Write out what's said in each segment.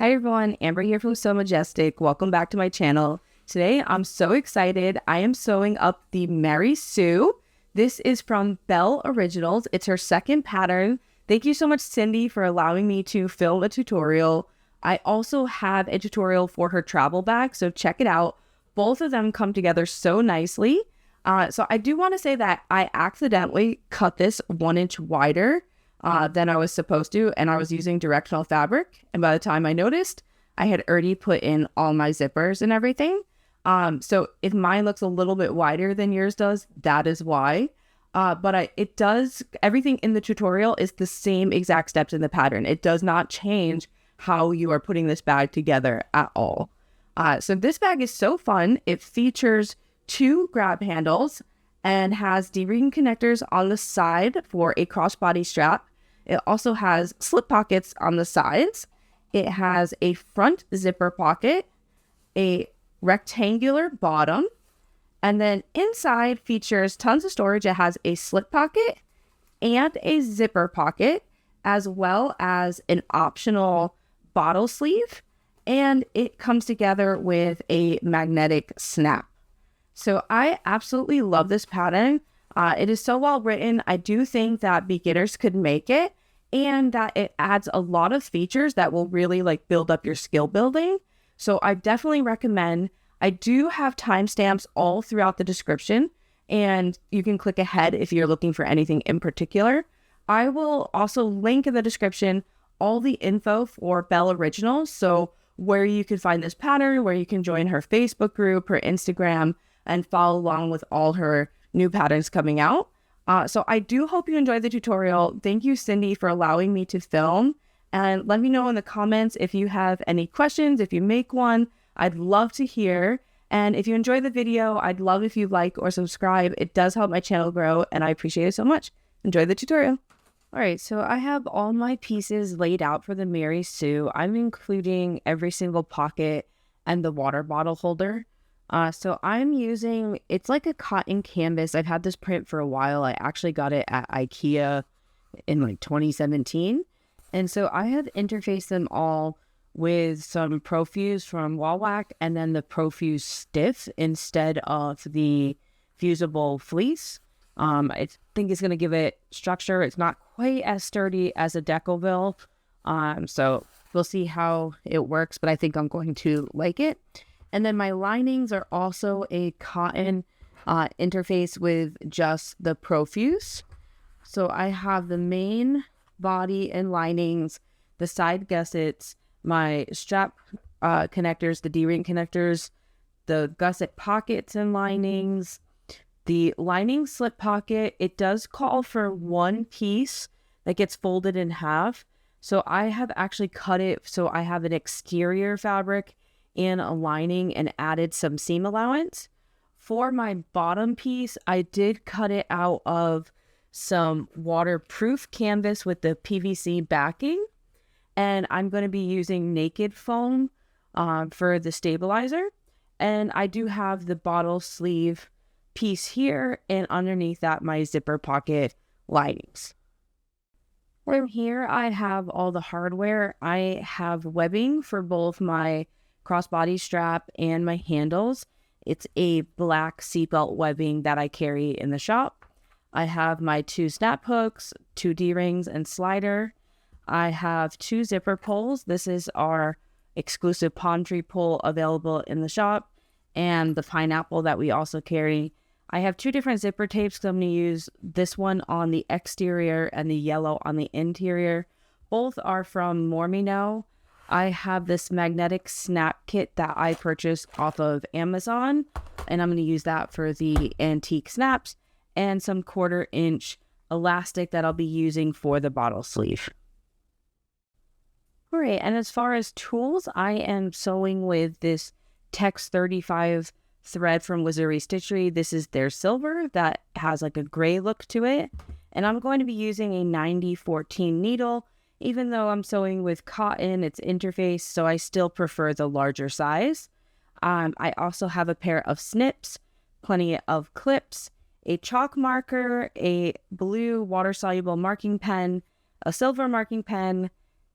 Hi everyone, Amber here from So Majestic. Welcome back to my channel. Today I'm so excited. I am sewing up the Mary Sue. This is from Belle Originals. It's her second pattern. Thank you so much, Cindy, for allowing me to film a tutorial. I also have a tutorial for her travel bag, so check it out. Both of them come together so nicely. So I do want to say that I accidentally cut this 1 inch wider than I was supposed to, and I was using directional fabric, and by the time I noticed, I had already put in all my zippers and everything. So if mine looks a little bit wider than yours does, that is why. It does, everything in the tutorial is the same exact steps in the pattern. It does not change how you are putting this bag together at all. So this bag is so fun. It features 2 grab handles and has D-ring connectors on the side for a crossbody strap. It also has slip pockets on the sides. It has a front zipper pocket, a rectangular bottom, and then inside features tons of storage. It has a slip pocket and a zipper pocket, as well as an optional bottle sleeve, and it comes together with a magnetic snap. So I absolutely love this pattern. It is so well written. I do think that beginners could make it, and that it adds a lot of features that will really build up your skill building. So I definitely recommend. I do have timestamps all throughout the description, and you can click ahead if you're looking for anything in particular. I will also link in the description all the info for Belle Originals, so where you can find this pattern, where you can join her Facebook group, her Instagram, and follow along with all her new patterns coming out. So I do hope you enjoyed the tutorial. Thank you, Cindy, for allowing me to film. And let me know in the comments if you have any questions, if you make one. I'd love to hear. And if you enjoyed the video, I'd love if you like or subscribe. It does help my channel grow, and I appreciate it so much. Enjoy the tutorial. All right, so I have all my pieces laid out for the Mary Sue. I'm including every single pocket and the water bottle holder. So I'm using, it's like a cotton canvas. I've had this print for a while. I actually got it at IKEA in 2017. And so I have interfaced them all with some Profuse from Wallwack and then the Profuse Stiff instead of the fusible fleece. I think it's going to give it structure. It's not quite as sturdy as a Decoville. So we'll see how it works, but I think I'm going to like it. And then my linings are also a cotton interface with just the Profuse. So I have the main body and linings, the side gussets, my strap connectors, the D-ring connectors, the gusset pockets and linings, the lining slip pocket. It does call for 1 piece that gets folded in half. So I have actually cut it so I have an exterior fabric and a lining and added some seam allowance. For my bottom piece, I did cut it out of some waterproof canvas with the PVC backing, and I'm going to be using naked foam for the stabilizer. And I do have the bottle sleeve piece here, and underneath that my zipper pocket linings. From here I have all the hardware. I have webbing for both my crossbody strap and my handles. It's a black seatbelt webbing that I carry in the shop. I have my 2 snap hooks, 2 D-rings and slider. I have 2 zipper pulls. This is our exclusive palm tree pull available in the shop, and the pineapple that we also carry. I have 2 different zipper tapes, so I'm going to use this one on the exterior and the yellow on the interior. Both are from Mormino. I have this magnetic snap kit that I purchased off of Amazon, and I'm going to use that for the antique snaps, and some 1/4 inch elastic that I'll be using for the bottle sleeve. All right, and as far as tools, I am sewing with this Tex 35 thread from Wizardry Stitchery. This is their silver that has a gray look to it, and I'm going to be using a 90-14 needle. Even though I'm sewing with cotton, it's interfaced, so I still prefer the larger size. I also have a pair of snips, plenty of clips, a chalk marker, a blue water-soluble marking pen, a silver marking pen,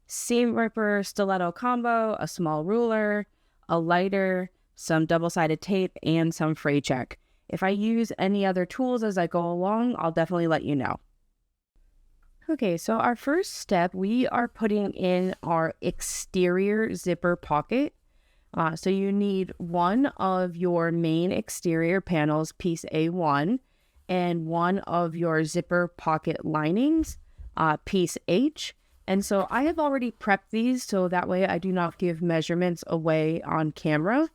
seam ripper stiletto combo, a small ruler, a lighter, some double-sided tape, and some fray check. If I use any other tools as I go along, I'll definitely let you know. Okay, so our first step, we are putting in our exterior zipper pocket. So you need one of your main exterior panels, piece A1, and one of your zipper pocket linings, piece H. And so I have already prepped these so that way I do not give measurements away on camera.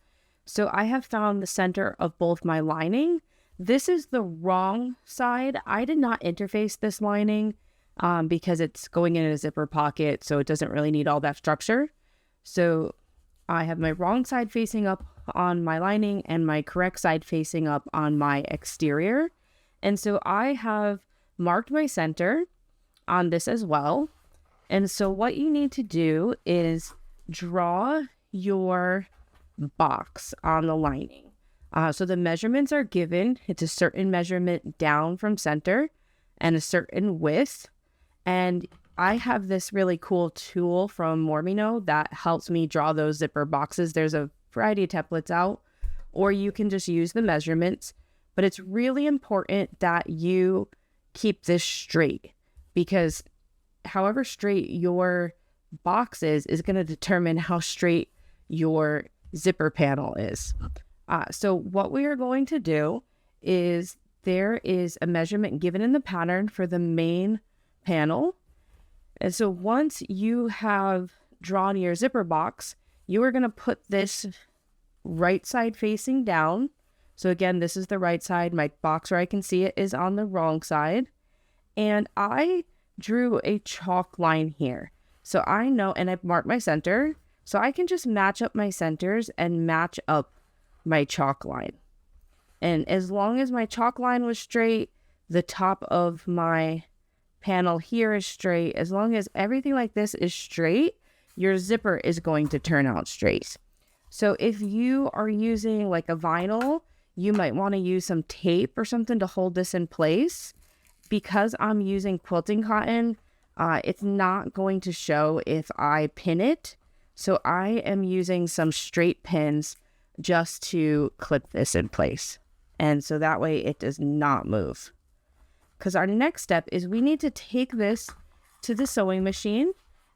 So I have found the center of both my lining. This is the wrong side. I did not interface this lining because it's going in a zipper pocket, so it doesn't really need all that structure. So I have my wrong side facing up on my lining and my correct side facing up on my exterior. And so I have marked my center on this as well. And so what you need to do is draw your box on the lining. So the measurements are given. It's a certain measurement down from center and a certain width. And I have this really cool tool from Mormino that helps me draw those zipper boxes. There's a variety of templates out, or you can just use the measurements. But it's really important that you keep this straight, because however straight your box is going to determine how straight your zipper panel is. So what we are going to do is there is a measurement given in the pattern for the main panel. And so once you have drawn your zipper box, you are going to put this right side facing down. So again, this is the right side. My box where I can see it is on the wrong side. And I drew a chalk line here. So I know, and I marked my center. So I can just match up my centers and match up my chalk line. And as long as my chalk line was straight, the top of my panel here is straight. As long as everything like this is straight, your zipper is going to turn out straight. So if you are using like a vinyl, you might want to use some tape or something to hold this in place. Because I'm using quilting cotton, it's not going to show if I pin it. So I am using some straight pins just to clip this in place. And so that way it does not move. Because our next step is we need to take this to the sewing machine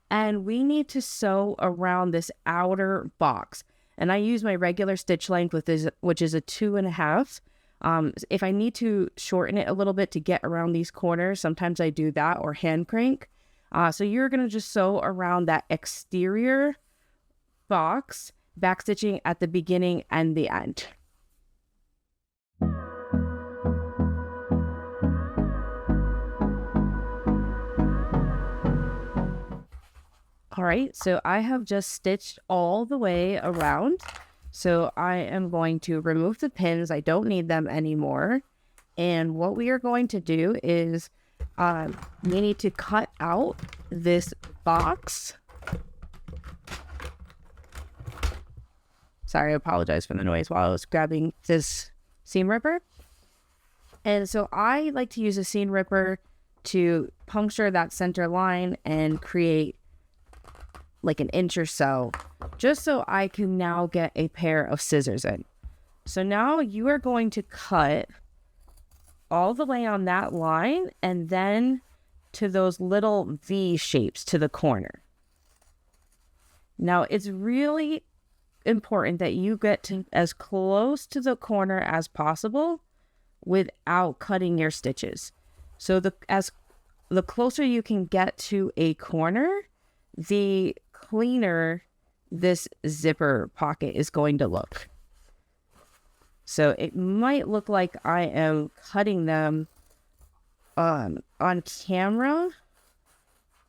and we need to sew around this outer box. And I use my regular stitch length, which is a 2.5. If I need to shorten it a little bit to get around these corners, sometimes I do that, or hand crank. So you're going to just sew around that exterior box, backstitching at the beginning and the end. All right, so I have just stitched all the way around. So I am going to remove the pins. I don't need them anymore. And what we are going to do is we need to cut out this box. Sorry, I apologize for the noise while I was grabbing this seam ripper. And so I like to use a seam ripper to puncture that center line and create like an inch or so, just so I can now get a pair of scissors in. So now you are going to cut all the way on that line and then to those little V shapes to the corner. Now it's really important that you get to as close to the corner as possible without cutting your stitches. So the closer you can get to a corner, the cleaner this zipper pocket is going to look. So it might look like I am cutting them on camera,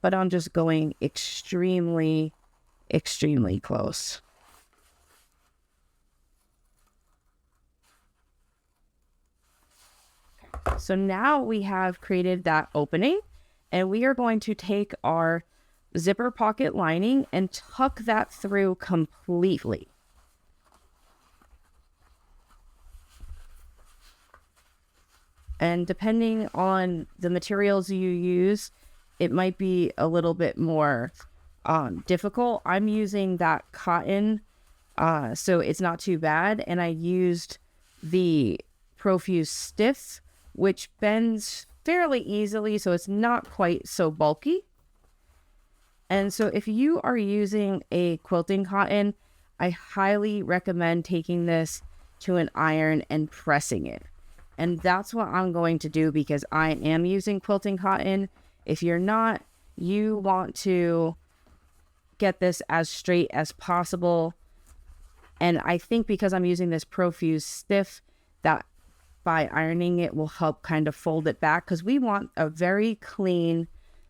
but I'm just going extremely, extremely close. So now we have created that opening, and we are going to take our zipper pocket lining and tuck that through completely. And depending on the materials you use, it might be a little bit more difficult. I'm using that cotton, so it's not too bad. And I used the Profuse Stiff, which bends fairly easily, so it's not quite so bulky. And so if you are using a quilting cotton, I highly recommend taking this to an iron and pressing it. And that's what I'm going to do because I am using quilting cotton. If you're not, you want to get this as straight as possible. And I think because I'm using this Profuse Stiff, that by ironing it will help kind of fold it back, because we want a very clean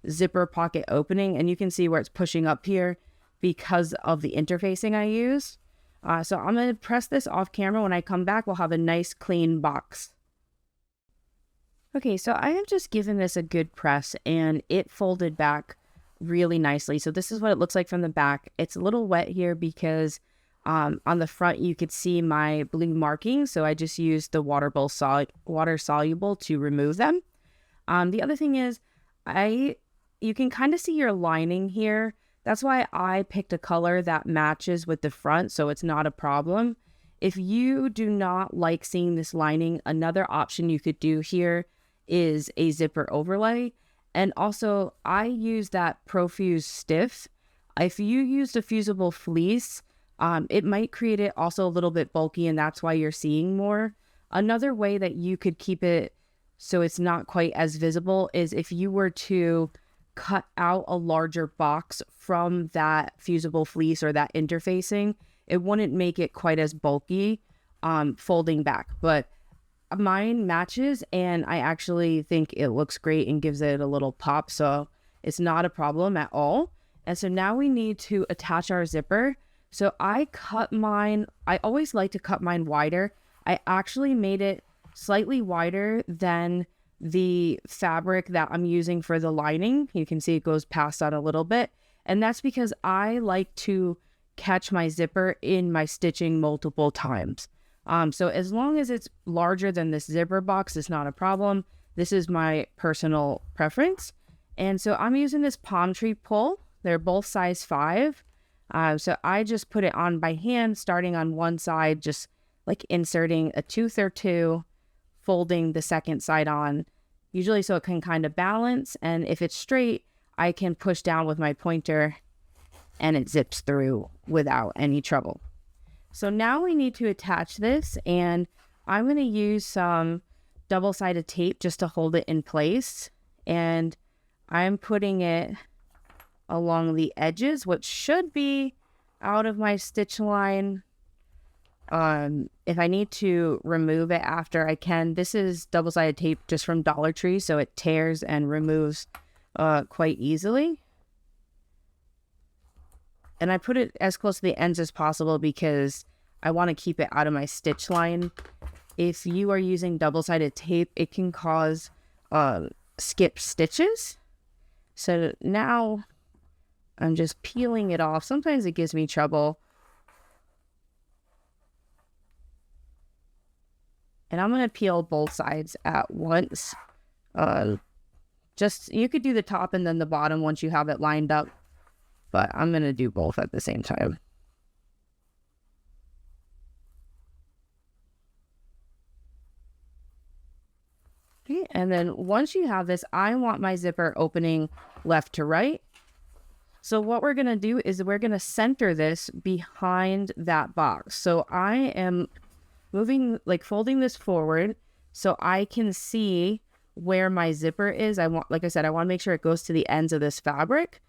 zipper pocket opening, and you can see where it's pushing up here because of the interfacing I use. So I'm going to press this off camera. When I come back, we'll have a nice clean box. Okay, so I have just given this a good press and it folded back really nicely. So this is what it looks like from the back. It's a little wet here because on the front you could see my blue markings, so I just used the water soluble to remove them. The other thing is you can kind of see your lining here. That's why I picked a color that matches with the front, so it's not a problem. If you do not like seeing this lining, another option you could do here is a zipper overlay. And also, I use that Profuse Stiff. If you used a fusible fleece, it might create it also a little bit bulky, and that's why you're seeing more. Another way that you could keep it so it's not quite as visible is if you were to cut out a larger box from that fusible fleece or that interfacing, it wouldn't make it quite as bulky folding back. But mine matches, and I actually think it looks great and gives it a little pop, so it's not a problem at all. And so now we need to attach our zipper. So I cut mine, I always like to cut mine wider. I actually made it slightly wider than the fabric that I'm using for the lining. You can see it goes past that a little bit. And that's because I like to catch my zipper in my stitching multiple times. So as long as it's larger than this zipper box, it's not a problem. This is my personal preference. And so I'm using this palm tree pull. They're both size 5. So I just put it on by hand, starting on one side, just like inserting a tooth or two, folding the second side on, usually so it can kind of balance. And if it's straight, I can push down with my pointer and it zips through without any trouble. So now we need to attach this, and I'm going to use some double-sided tape just to hold it in place. And I'm putting it along the edges, which should be out of my stitch line. If I need to remove it after, I can. This is double-sided tape just from Dollar Tree, so it tears and removes quite easily. And I put it as close to the ends as possible because I want to keep it out of my stitch line. If you are using double-sided tape, it can cause skip stitches. So now I'm just peeling it off. Sometimes it gives me trouble. And I'm going to peel both sides at once. You could do the top and then the bottom once you have it lined up. But I'm going to do both at the same time. Okay, and then once you have this, I want my zipper opening left to right. So what we're going to do is we're going to center this behind that box. So I am moving, folding this forward so I can see where my zipper is. Like I said, I want to make sure it goes to the ends of this fabric.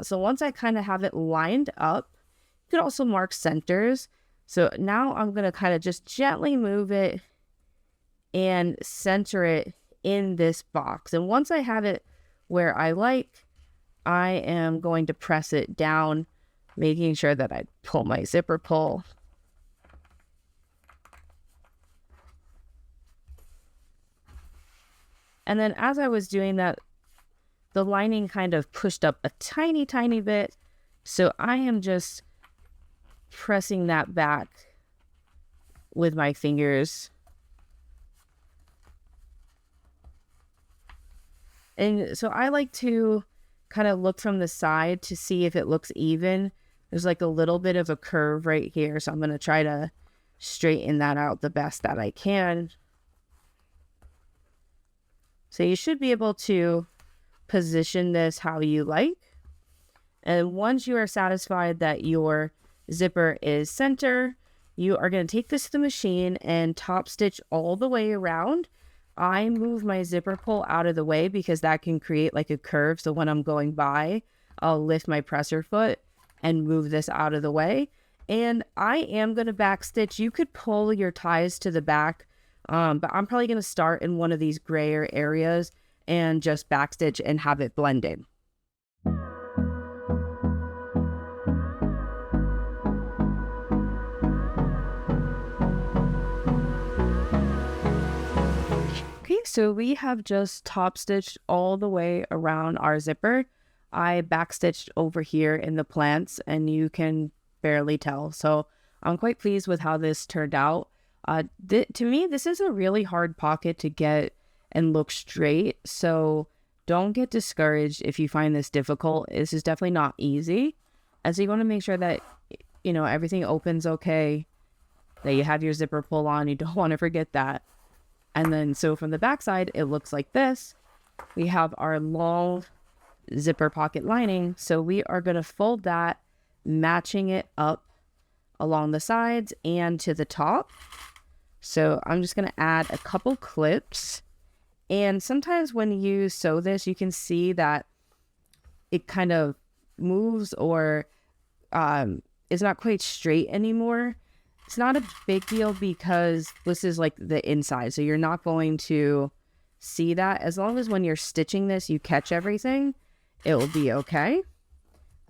So once I kind of have it lined up, you can also mark centers. So now I'm going to kind of just gently move it and center it in this box. And once I have it where I like, I am going to press it down, making sure that I pull my zipper pull. And then as I was doing that, the lining kind of pushed up a tiny, tiny bit. So I am just pressing that back with my fingers. And so I like to kind of look from the side to see if it looks even. There's like a little bit of a curve right here, so I'm going to try to straighten that out the best that I can. So you should be able to position this how you like. And once you are satisfied that your zipper is center, you are going to take this to the machine and top stitch all the way around. I move my zipper pull out of the way because that can create like a curve. So when I'm going by, I'll lift my presser foot and move this out of the way. And I am going to back stitch. You could pull your ties to the back, but I'm probably going to start in one of these grayer areas and just back stitch and have it blended. Okay, so we have just top stitched all the way around our zipper. I back stitched over here in the plants and you can barely tell. So I'm quite pleased with how this turned out. To me, this is a really hard pocket to get and look straight. So don't get discouraged if you find this difficult. This is definitely not easy. And so you want to make sure that, you know, everything opens okay, that you have your zipper pull on. You don't want to forget that. And then so from the back side, it looks like this. We have our long zipper pocket lining. So we are going to fold that, matching it up along the sides and to the top. So I'm just going to add a couple clips. And sometimes when you sew this, you can see that it kind of moves or is not quite straight anymore. It's not a big deal because this is like the inside. So you're not going to see that. As long as when you're stitching this, you catch everything, it will be okay.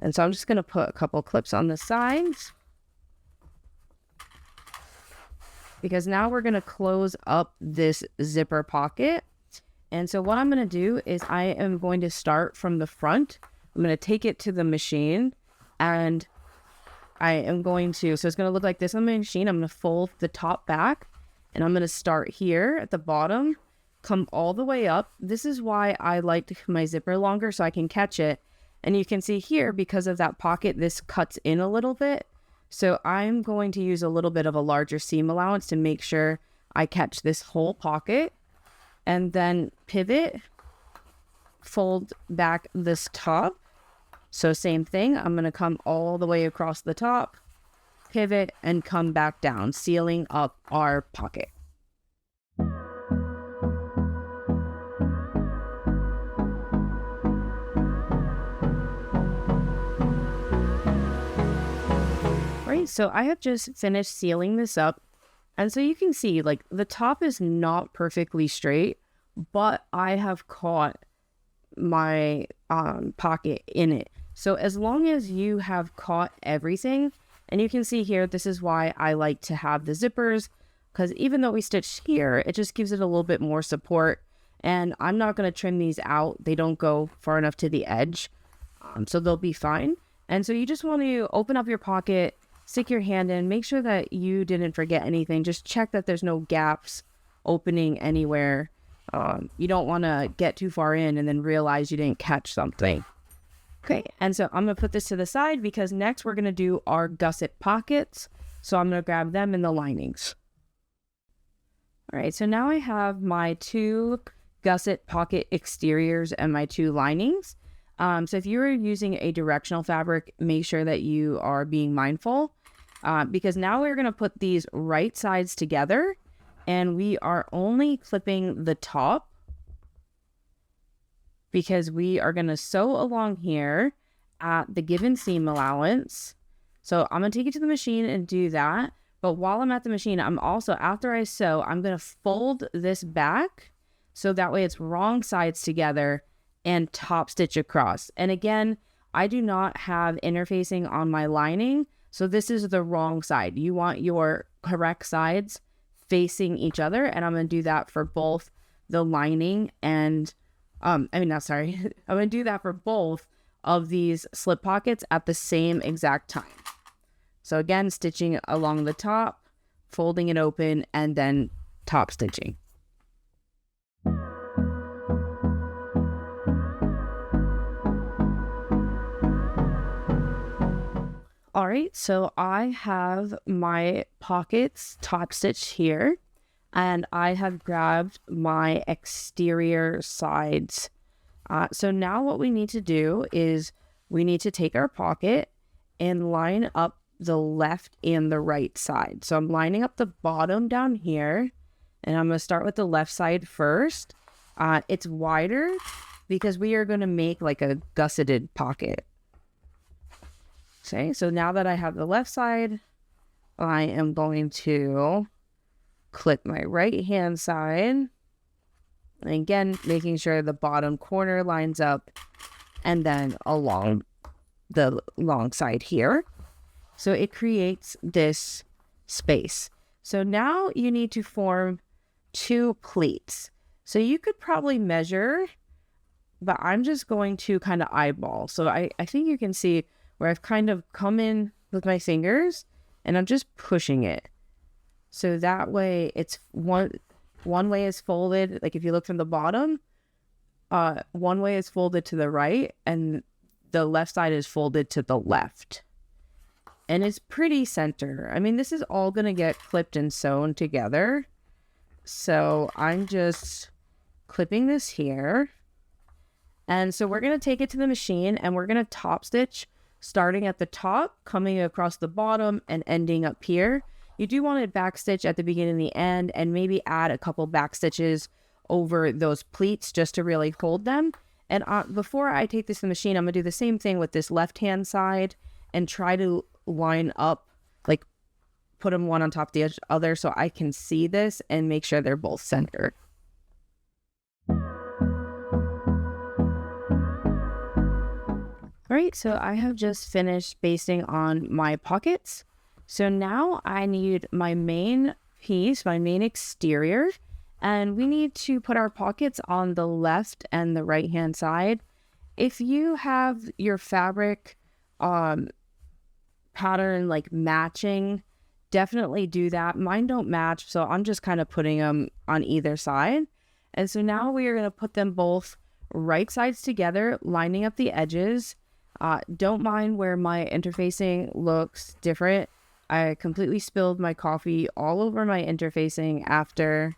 And so I'm just going to put a couple clips on the sides, because now we're going to close up this zipper pocket. And so what I'm going to do is I am going to start from the front. I'm going to take it to the machine and I am going to, so it's going to look like this on my machine. I'm going to fold the top back and I'm going to start here at the bottom, come all the way up. This is why I like my zipper longer, so I can catch it. And you can see here, because of that pocket, this cuts in a little bit. So I'm going to use a little bit of a larger seam allowance to make sure I catch this whole pocket, and then pivot, fold back this top. So same thing, I'm going to come all the way across the top, pivot, and come back down, sealing up our pocket. Right, so I have just finished sealing this up. And so you can see, like, the top is not perfectly straight, but I have caught my pocket in it. So as long as you have caught everything, and you can see here, this is why I like to have the zippers, because even though we stitched here, it just gives it a little bit more support. And I'm not going to trim these out. They don't go far enough to the edge, so they'll be fine. And so you just want to open up your pocket, stick your hand in, make sure that you didn't forget anything. Just check that there's no gaps opening anywhere. You don't want to get too far in and then realize you didn't catch something. Okay, and so I'm going to put this to the side because next we're going to do our gusset pockets. So I'm going to grab them in the linings. All right, so now I have my two gusset pocket exteriors and my two linings. So if you're using a directional fabric, make sure that you are being mindful because now we're going to put these right sides together and we are only clipping the top because we are going to sew along here at the given seam allowance. So I'm going to take it to the machine and do that. But while I'm at the machine, I'm also, after I sew, I'm going to fold this back so that way it's wrong sides together and top stitch across. And again, I do not have interfacing on my lining, so this is the wrong side. You want your correct sides facing each other, and I'm going to do that for both the lining and I'm going to do that for both of these slip pockets at the same exact time. So again, stitching along the top, folding it open, and then top stitching. All right, so I have my pockets top stitched here, and I have grabbed my exterior sides. So now what we need to do is we need to take our pocket and line up the left and the right side. So I'm lining up the bottom down here, and I'm going to start with the left side first. It's wider because we are going to make like a gusseted pocket. Okay, so now that I have the left side, I am going to clip my right hand side. And again, making sure the bottom corner lines up and then along the long side here. So it creates this space. So now you need to form 2 pleats. So you could probably measure, but I'm just going to kind of eyeball. So I think you can see where I've kind of come in with my fingers and I'm just pushing it. So that way it's one way is folded, like if you look from the bottom, one way is folded to the right and the left side is folded to the left. And it's pretty center. I mean, this is all going to get clipped and sewn together. So I'm just clipping this here. And so we're going to take it to the machine and we're going to top stitch starting at the top, coming across the bottom and ending up here. You do want to back stitch at the beginning and the end and maybe add a couple back stitches over those pleats just to really hold them. And before I take this to the machine, I'm going to do the same thing with this left hand side and try to line up, like put them one on top of the other so I can see this and make sure they're both centered. All right, so I have just finished basting on my pockets. So now I need my main piece, my main exterior, and we need to put our pockets on the left and the right hand side. If you have your fabric pattern like matching, definitely do that. Mine don't match, so I'm just kind of putting them on either side. And so now we are going to put them both right sides together, lining up the edges. Don't mind where my interfacing looks different. I completely spilled my coffee all over my interfacing after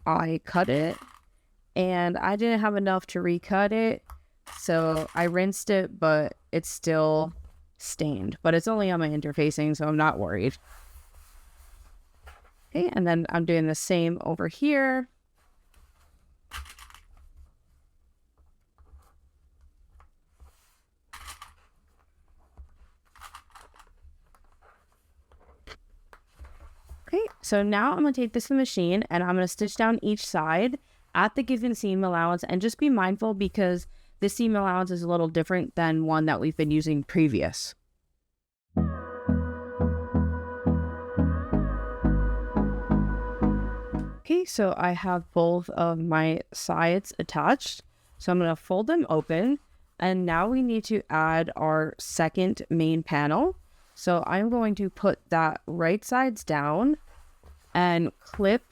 I cut it, and I didn't have enough to recut it, so I rinsed it, but it's still stained. But it's only on my interfacing, so I'm not worried. Okay, and then I'm doing the same over here. Okay, so now I'm going to take this to the machine and I'm going to stitch down each side at the given seam allowance, and just be mindful because this seam allowance is a little different than one that we've been using previous. Okay, so I have both of my sides attached. So I'm going to fold them open, and now we need to add our second main panel. So I'm going to put that right sides down and clip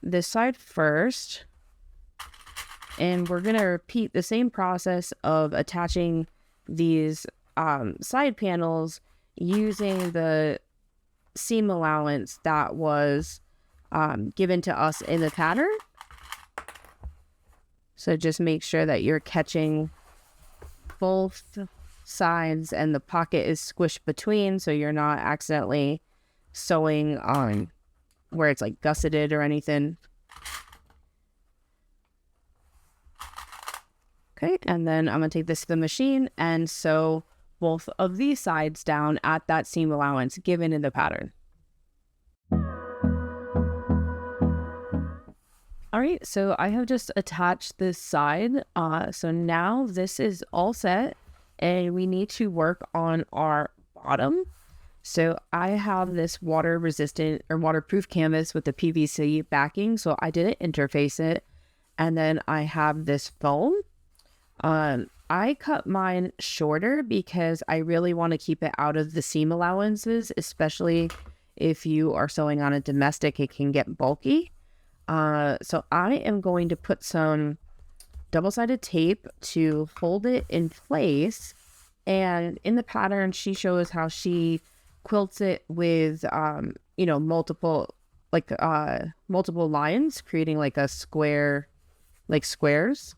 this side first. And we're going to repeat the same process of attaching these side panels using the seam allowance that was given to us in the pattern. So just make sure that you're catching both sides and the pocket is squished between, so you're not accidentally sewing on where it's like gusseted or anything. Okay, and then I'm going to take this to the machine and sew both of these sides down at that seam allowance given in the pattern. All right, so I have just attached this side. So now this is all set. And we need to work on our bottom. So I have this water resistant or waterproof canvas with the PVC backing. So I didn't interface it. And then I have this foam. I cut mine shorter because I really want to keep it out of the seam allowances, especially if you are sewing on a domestic, it can get bulky. So I am going to put some double-sided tape to hold it in place And in the pattern, she shows how she quilts it with, multiple lines, creating like a square, like squares.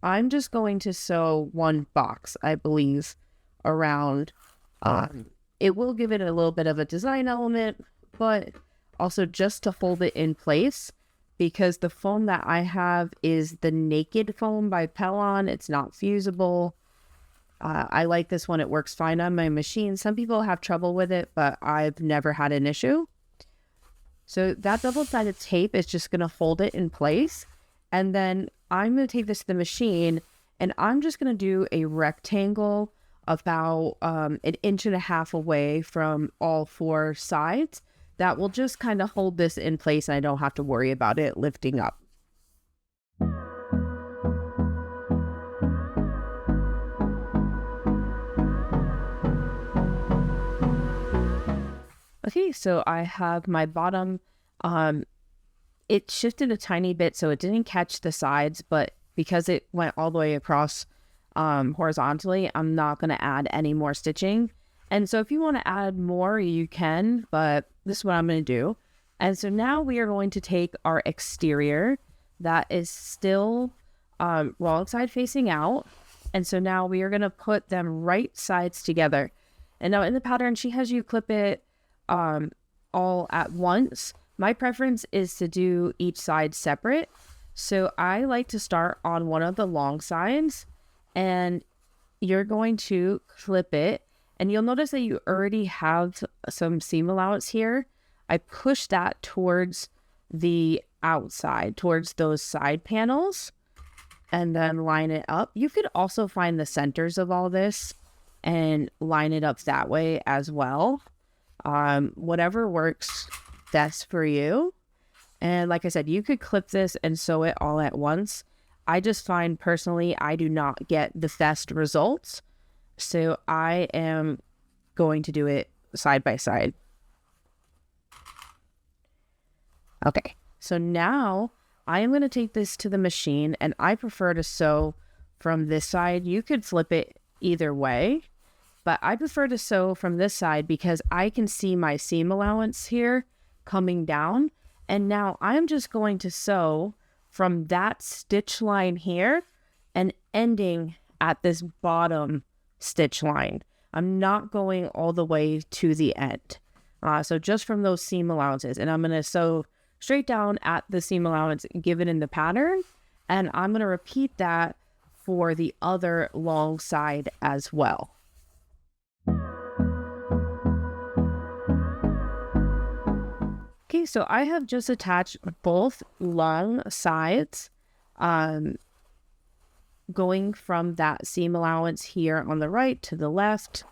I'm just going to sew one box, I believe, around. It will give it a little bit of a design element, but also just to hold it in place, because the foam that I have is the Naked foam by Pellon. It's not fusible. I like this one. It works fine on my machine. Some people have trouble with it, but I've never had an issue. So that double-sided tape is just going to hold it in place. And then I'm going to take this to the machine, and I'm just going to do a rectangle about 1.5 inches away from all 4 sides. That will just kind of hold this in place, and I don't have to worry about it lifting up. Okay, so I have my bottom. It shifted a tiny bit, so it didn't catch the sides, but because it went all the way across horizontally, I'm not going to add any more stitching. And so if you want to add more, you can, but this is what I'm going to do. And so now we are going to take our exterior that is still wrong side facing out. And so now we are going to put them right sides together. And now in the pattern, she has you clip it all at once. My preference is to do each side separate. So I like to start on one of the long sides, and you're going to clip it. And you'll notice that you already have some seam allowance here. I push that towards the outside, towards those side panels, and then line it up. You could also find the centers of all this and line it up that way as well. Whatever works best for you. And like I said, you could clip this and sew it all at once. I just find personally I do not get the best results. So I am going to do it side by side. Okay, so now I am going to take this to the machine, and I prefer to sew from this side. You could flip it either way, but I prefer to sew from this side because I can see my seam allowance here coming down. And now I'm just going to sew from that stitch line here and ending at this bottom stitch line. I'm not going all the way to the end. So just from those seam allowances, and I'm going to sew straight down at the seam allowance given in the pattern. And I'm going to repeat that for the other long side as well. Okay, so I have just attached both long sides, going from that seam allowance here on the right to the left,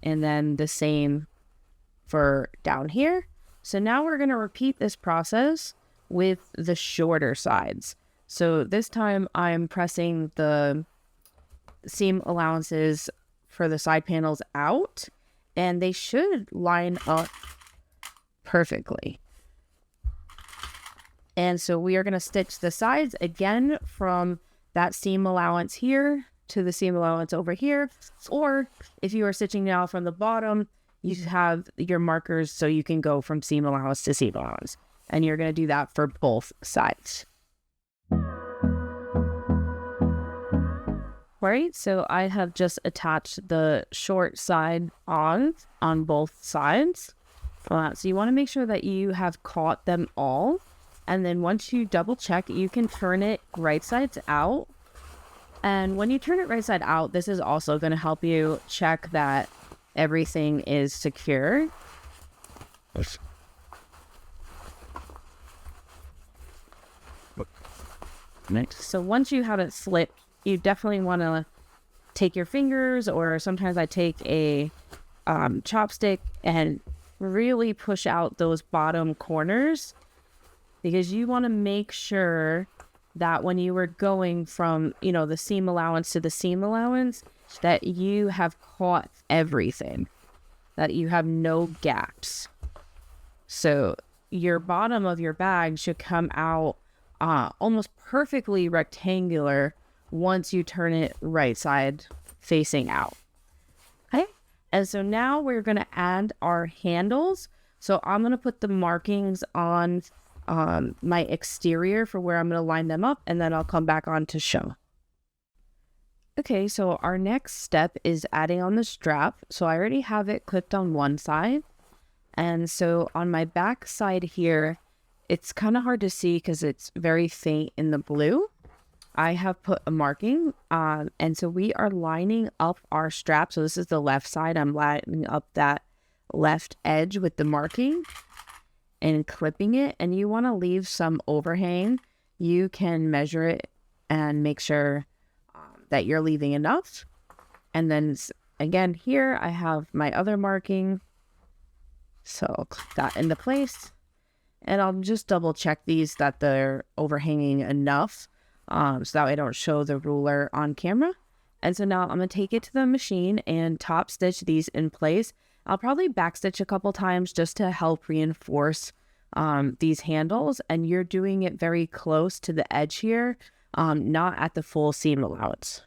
and then the same for down here. So now we're going to repeat this process with the shorter sides. So this time I'm pressing the seam allowances for the side panels out, and they should line up perfectly. And so we are going to stitch the sides again from that seam allowance here to the seam allowance over here. Or if you are stitching now from the bottom, you have your markers so you can go from seam allowance to seam allowance. And you're going to do that for both sides. Right, so I have just attached the short side on both sides. So you want to make sure that you have caught them all. And then once you double check, you can turn it right sides out. And when you turn it right side out, this is also going to help you check that everything is secure. Next. So once you have it flipped, you definitely want to take your fingers, or sometimes I take a chopstick and really push out those bottom corners, because you want to make sure that when you were going from, the seam allowance to the seam allowance, that you have caught everything, that you have no gaps. So your bottom of your bag should come out almost perfectly rectangular once you turn it right side facing out. Okay, and so now we're going to add our handles. So I'm going to put the markings on my exterior for where I'm going to line them up, and then I'll come back on to show. Okay, so our next step is adding on the strap. So I already have it clipped on one side. And so on my back side here, it's kind of hard to see because it's very faint in the blue. I have put a marking, and so we are lining up our strap. So this is the left side. I'm lining up that left edge with the marking and clipping it. And you want to leave some overhang. You can measure it and make sure that you're leaving enough. And then again, here I have my other marking. So I'll click that into place. And I'll just double check these that they're overhanging enough. So that way I don't show the ruler on camera. And so now I'm going to take it to the machine and top stitch these in place. I'll probably backstitch a couple times just to help reinforce these handles. And you're doing it very close to the edge here, not at the full seam allowance.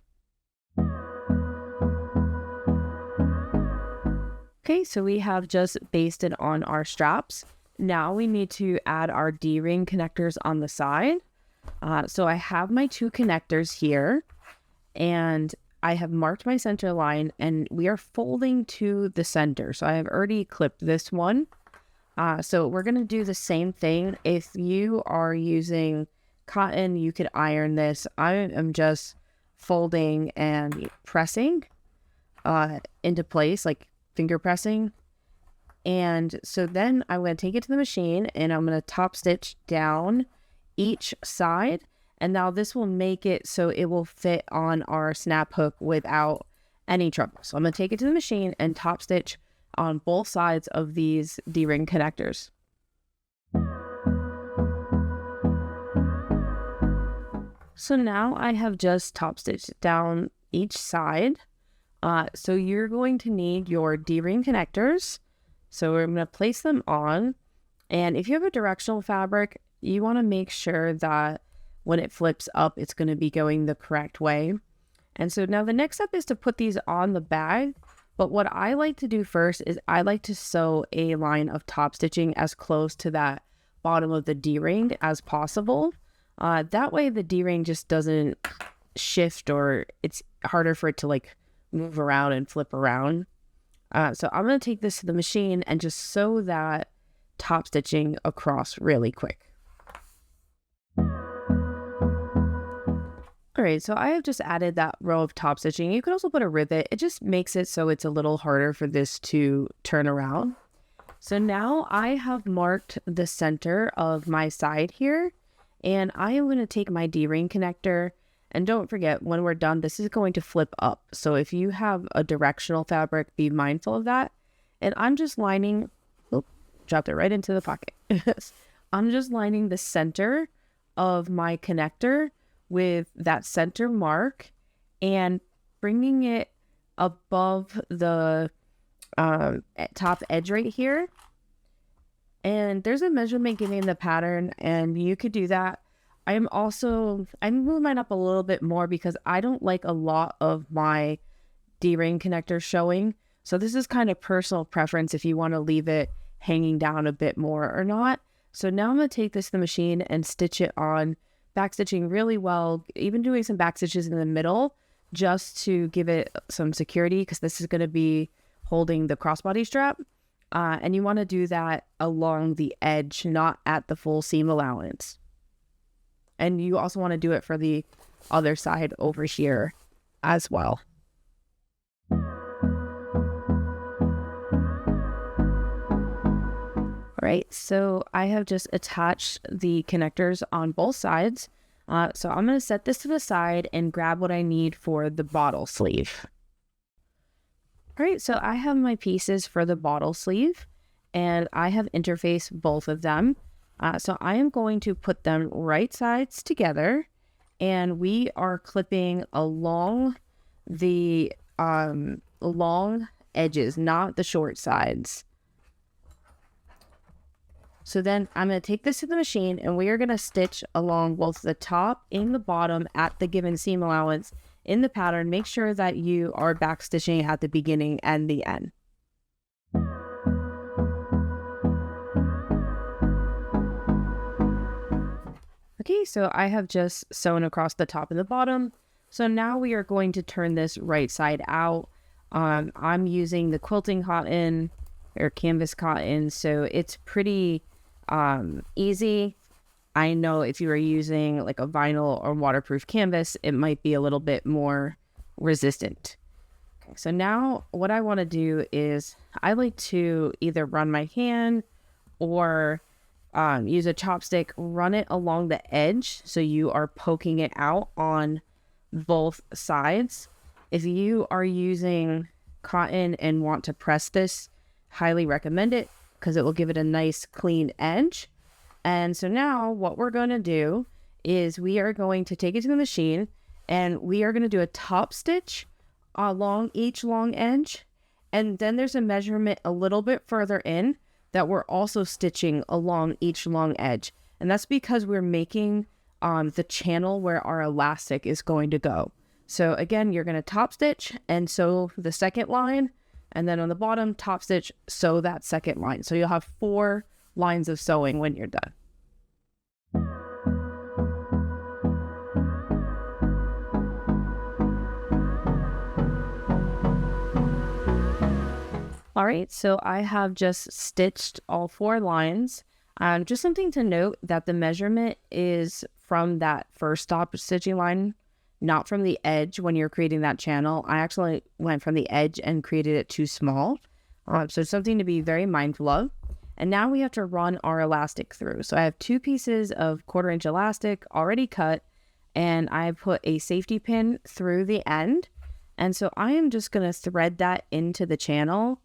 Okay, so we have just basted on our straps. Now we need to add our D-ring connectors on the side. So I have my two connectors here, and I have marked my center line, and we are folding to the center. So I have already clipped this one. So we're going to do the same thing. If you are using cotton, you could iron this. I am just folding and pressing into place, like finger pressing. And so then I'm going to take it to the machine, and I'm going to top stitch down each side. And now this will make it so it will fit on our snap hook without any trouble. So I'm going to take it to the machine and top stitch on both sides of these D-ring connectors. So now I have just top stitched down each side. So you're going to need your D-ring connectors. So we're going to place them on. And if you have a directional fabric, you want to make sure that when it flips up, it's going to be going the correct way. And so now the next step is to put these on the bag. But what I like to do first is I like to sew a line of top stitching as close to that bottom of the D-ring as possible. That way the D-ring just doesn't shift, or it's harder for it to like move around and flip around. So I'm going to take this to the machine and just sew that top stitching across really quick. All right, so I have just added that row of top stitching. You could also put a rivet. It just makes it so it's a little harder for this to turn around. So now I have marked the center of my side here, and I am going to take my D-ring connector. And don't forget, when we're done, this is going to flip up. So if you have a directional fabric, be mindful of that. And I'm just lining, dropped it right into the pocket. I'm just lining the center of my connector with that center mark and bringing it above the top edge right here. And there's a measurement given in the pattern, and you could do that. I'm moving mine up a little bit more because I don't like a lot of my D-ring connectors showing. So this is kind of personal preference if you want to leave it hanging down a bit more or not. So now I'm going to take this to the machine and stitch it on, backstitching really well, even doing some back stitches in the middle just to give it some security, because this is going to be holding the crossbody strap. And you want to do that along the edge, not at the full seam allowance. And you also want to do it for the other side over here as well. All right, so I have just attached the connectors on both sides. So I'm going to set this to the side and grab what I need for the bottle sleeve. All right, so I have my pieces for the bottle sleeve, and I have interfaced both of them. So I am going to put them right sides together, and we are clipping along the long edges, not the short sides. So then I'm going to take this to the machine and we are going to stitch along both the top and the bottom at the given seam allowance in the pattern. Make sure that you are back stitching at the beginning and the end. Okay, so I have just sewn across the top and the bottom. So now we are going to turn this right side out. I'm using the quilting cotton or canvas cotton, so it's pretty easy. I know if you are using like a vinyl or waterproof canvas, it might be a little bit more resistant. Okay, so now what I want to do is I like to either run my hand or use a chopstick, run it along the edge so you are poking it out on both sides. If you are using cotton and want to press this, highly recommend it because it will give it a nice clean edge. And so now what we're going to do is we are going to take it to the machine and we are going to do a top stitch along each long edge. And then there's a measurement a little bit further in that we're also stitching along each long edge. And that's because we're making the channel where our elastic is going to go. So again, you're going to top stitch and sew the second line, and then on the bottom, top stitch, sew that second line. So you'll have 4 lines of sewing when you're done. All right, so I have just stitched all 4 lines. Just something to note that the measurement is from that first stop stitching line, not from the edge when you're creating that channel. I actually went from the edge and created it too small. So something to be very mindful of. And now we have to run our elastic through. So I have 2 pieces of 1/4 inch elastic already cut, and I put a safety pin through the end. And so I am just going to thread that into the channel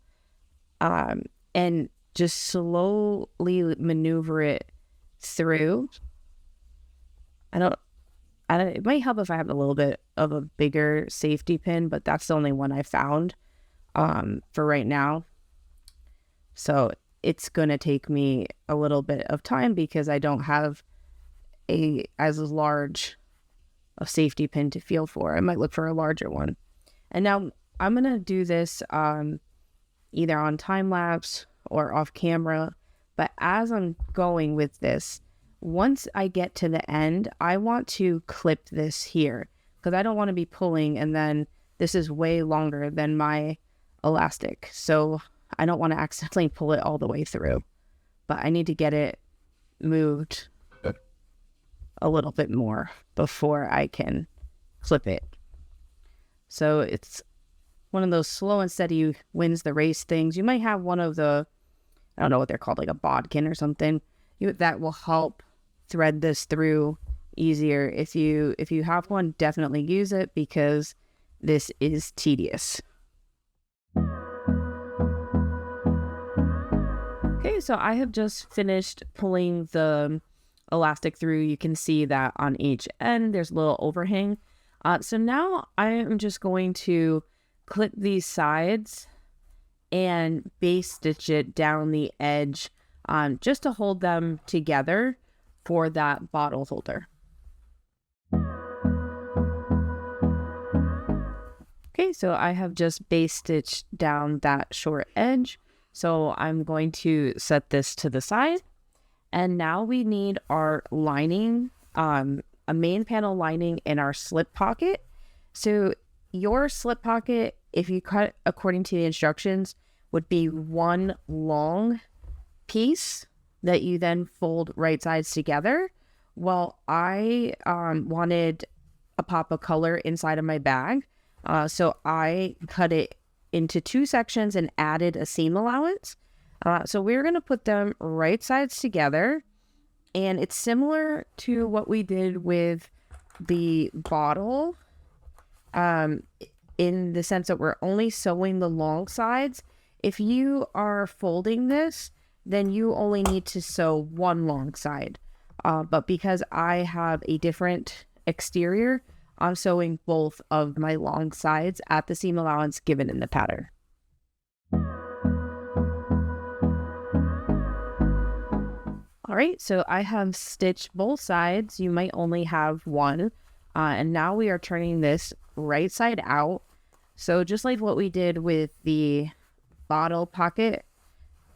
and just slowly maneuver it through. It might help if I have a little bit of a bigger safety pin, but that's the only one I found for right now. So it's going to take me a little bit of time because I don't have as large a safety pin to feel for. I might look for a larger one. And now I'm going to do this either on time lapse or off camera. But as I'm going with this, once I get to the end, I want to clip this here because I don't want to be pulling and then this is way longer than my elastic. So I don't want to accidentally pull it all the way through, but I need to get it moved a little bit more before I can clip it. So it's one of those slow and steady wins the race things. You might have one of the, I don't know what they're called, like a bodkin or something. That will help thread this through easier. If you have one, definitely use it because this is tedious. Okay, so I have just finished pulling the elastic through. You can see that on each end there's a little overhang. So now I am just going to clip these sides and base stitch it down the edge just to hold them together for that bottle holder. Okay, so I have just base stitched down that short edge. So I'm going to set this to the side. And now we need our lining, a main panel lining in our slip pocket. So your slip pocket, if you cut according to the instructions, would be one long piece that you then fold right sides together. Well, I wanted a pop of color inside of my bag. So I cut it into 2 sections and added a seam allowance. So we're going to put them right sides together. And it's similar to what we did with the bottle in the sense that we're only sewing the long sides. If you are folding this, then you only need to sew one long side. But because I have a different exterior, I'm sewing both of my long sides at the seam allowance given in the pattern. All right, so I have stitched both sides. You might only have one. And now we are turning this right side out. So just like what we did with the bottle pocket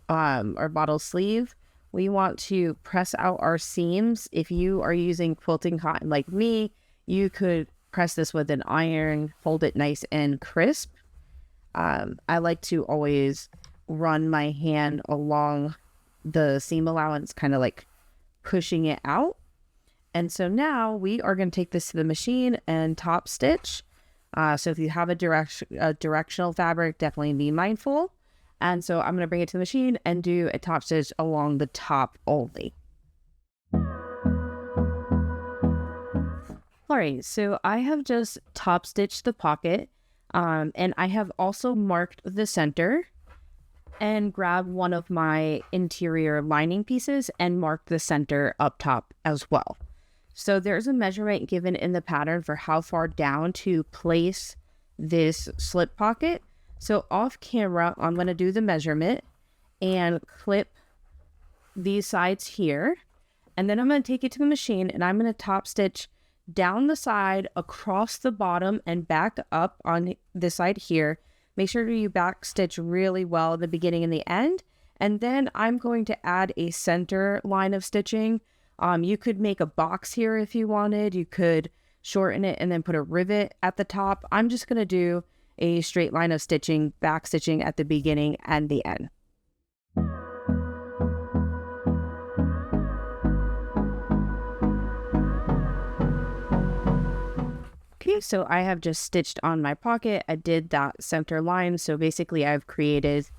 or bottle sleeve, we want to press out our seams. If you are using quilting cotton like me, you could press this with an iron, hold it nice and crisp. I like to always run my hand along the seam allowance, kind of like pushing it out. And so now we are going to take this to the machine and top stitch. So if you have a directional fabric, definitely be mindful. And so I'm going to bring it to the machine and do a top stitch along the top only. All right, so I have just top stitched the pocket, and I have also marked the center and grabbed one of my interior lining pieces and marked the center up top as well. So there's a measurement given in the pattern for how far down to place this slip pocket. So off camera, I'm going to do the measurement and clip these sides here. And then I'm going to take it to the machine and I'm going to top stitch down the side, across the bottom, and back up on this side here. Make sure you back stitch really well at the beginning and the end. And then I'm going to add a center line of stitching. You could make a box here if you wanted. You could shorten it and then put a rivet at the top. I'm just going to do a straight line of stitching, back stitching at the beginning and the end. Okay, so I have just stitched on my pocket. I did that center line. So basically I've created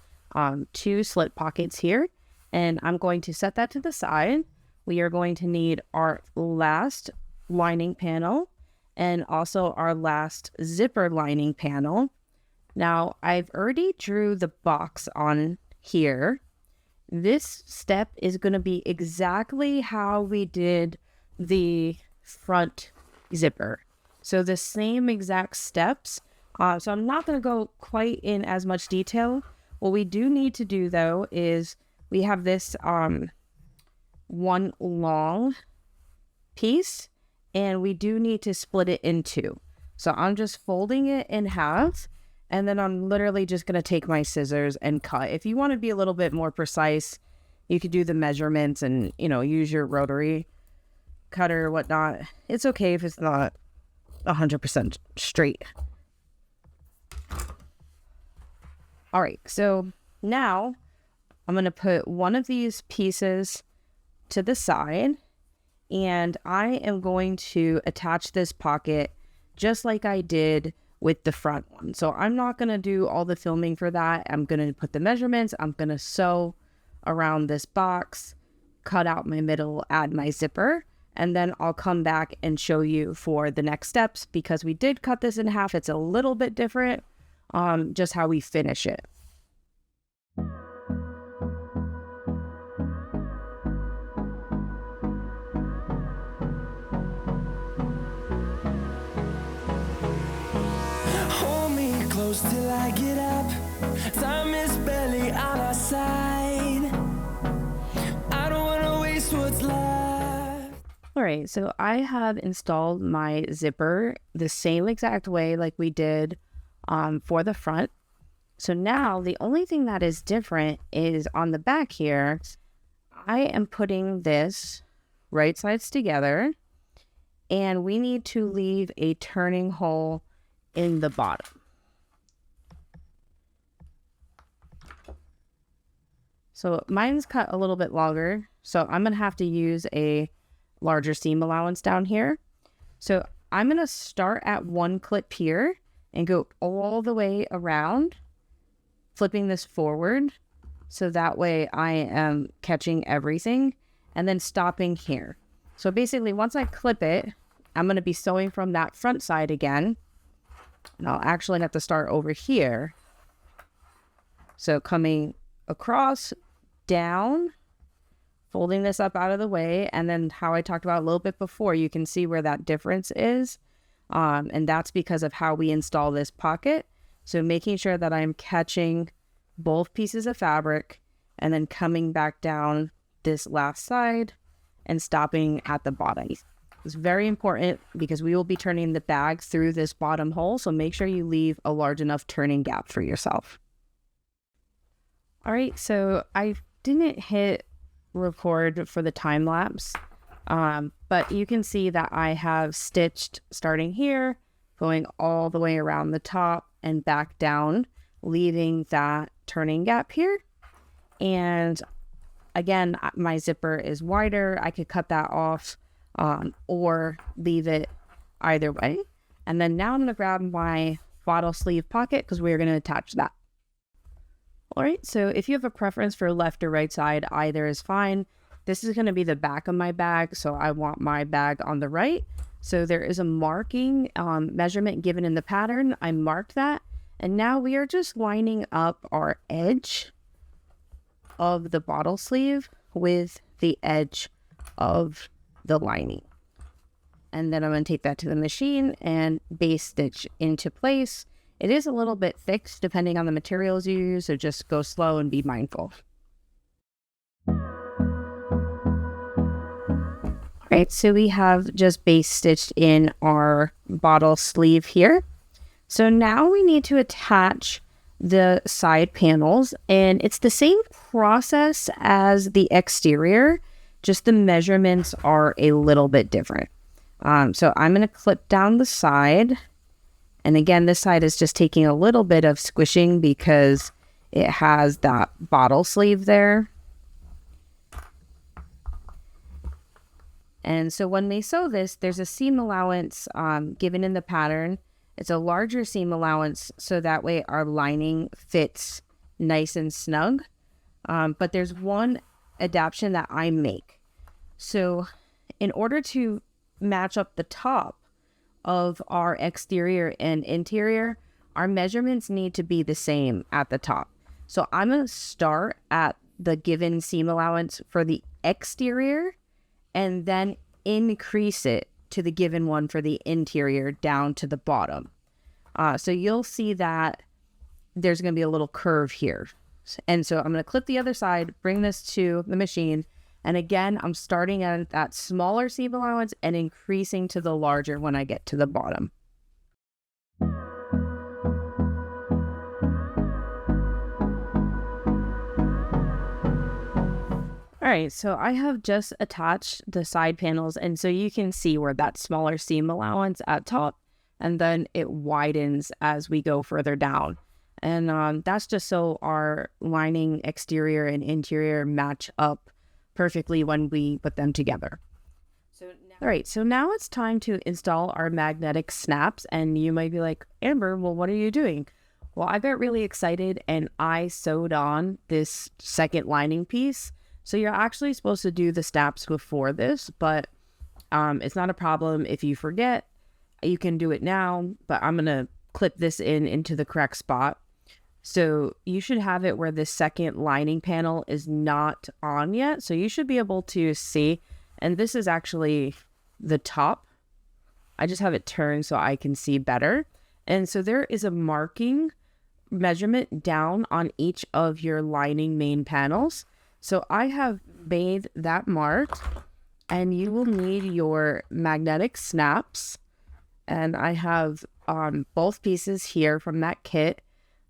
2 slip pockets here, and I'm going to set that to the side. We are going to need our last lining panel and also our last zipper lining panel. Now I've already drew the box on here. This step is going to be exactly how we did the front zipper. So the same exact steps. So I'm not going to go quite in as much detail. What we do need to do though is we have this one long piece and we do need to split it in 2. So I'm just folding it in half and then I'm literally just going to take my scissors and cut. If you want to be a little bit more precise, you could do the measurements and, you know, use your rotary cutter or whatnot. It's okay if it's not 100% straight. All right, so now I'm going to put one of these pieces to the side and I am going to attach this pocket just like I did with the front one. So I'm not going to do all the filming for that. I'm going to put the measurements. I'm going to sew around this box, cut out my middle, add my zipper, and then I'll come back and show you for the next steps because we did cut this in half. It's a little bit different, just how we finish it. Hold me close till I get up. Time is barely on our side. I don't want to waste what's left. All right, so I have installed my zipper the same exact way like we did for the front. So now the only thing that is different is on the back here, I am putting this right sides together and we need to leave a turning hole in the bottom. So mine's cut a little bit longer, so I'm going to have to use a larger seam allowance down here. So I'm going to start at one clip here and go all the way around, flipping this forward. So that way I am catching everything and then stopping here. So basically once I clip it, I'm going to be sewing from that front side again. And I'll actually have to start over here. So coming across, down, folding this up out of the way, and then how I talked about a little bit before, you can see where that difference is. And that's because of how we install this pocket. So making sure that I'm catching both pieces of fabric and then coming back down this last side and stopping at the bottom. It's very important because we will be turning the bag through this bottom hole, so make sure you leave a large enough turning gap for yourself. All right, so I didn't hit record for the time lapse, but you can see that I have stitched starting here, going all the way around the top and back down, leaving that turning gap here. And again, my zipper is wider. I could cut that off or leave it either way. And then now I'm going to grab my bottle sleeve pocket because we're going to attach that. All right, so if you have a preference for left or right side, either is fine. This is going to be the back of my bag, so I want my bag on the right. So there is a marking measurement given in the pattern. I marked that, and now we are just lining up our edge of the bottle sleeve with the edge of the lining. And then I'm going to take that to the machine and base stitch into place. It is a little bit thick depending on the materials you use, so just go slow and be mindful. All right, so we have just base stitched in our bottle sleeve here. So now we need to attach the side panels, and it's the same process as the exterior, just the measurements are a little bit different. So I'm going to clip down the side. And again, this side is just taking a little bit of squishing because it has that bottle sleeve there. And so when we sew this, there's a seam allowance given in the pattern. It's a larger seam allowance, so that way our lining fits nice and snug. But there's one adaptation that I make. So in order to match up the top of our exterior and interior, our measurements need to be the same at the top. So I'm going to start at the given seam allowance for the exterior and then increase it to the given one for the interior down to the bottom. So you'll see that there's going to be a little curve here. And so I'm going to clip the other side, bring this to the machine. And again, I'm starting at that smaller seam allowance and increasing to the larger when I get to the bottom. All right, so I have just attached the side panels, and so you can see where that smaller seam allowance at top, and then it widens as we go further down. And that's just so our lining exterior and interior match up perfectly when we put them together. All right, so now it's time to install our magnetic snaps, and you might be like, Amber, well, what are you doing? Well, I got really excited and I sewed on this second lining piece. So you're actually supposed to do the snaps before this, but it's not a problem if you forget. You can do it now, but I'm going to clip this into the correct spot. So you should have it where the second lining panel is not on yet. So you should be able to see, and this is actually the top. I just have it turned so I can see better. And so there is a marking measurement down on each of your lining main panels. So I have made that mark, and you will need your magnetic snaps. And I have both pieces here from that kit.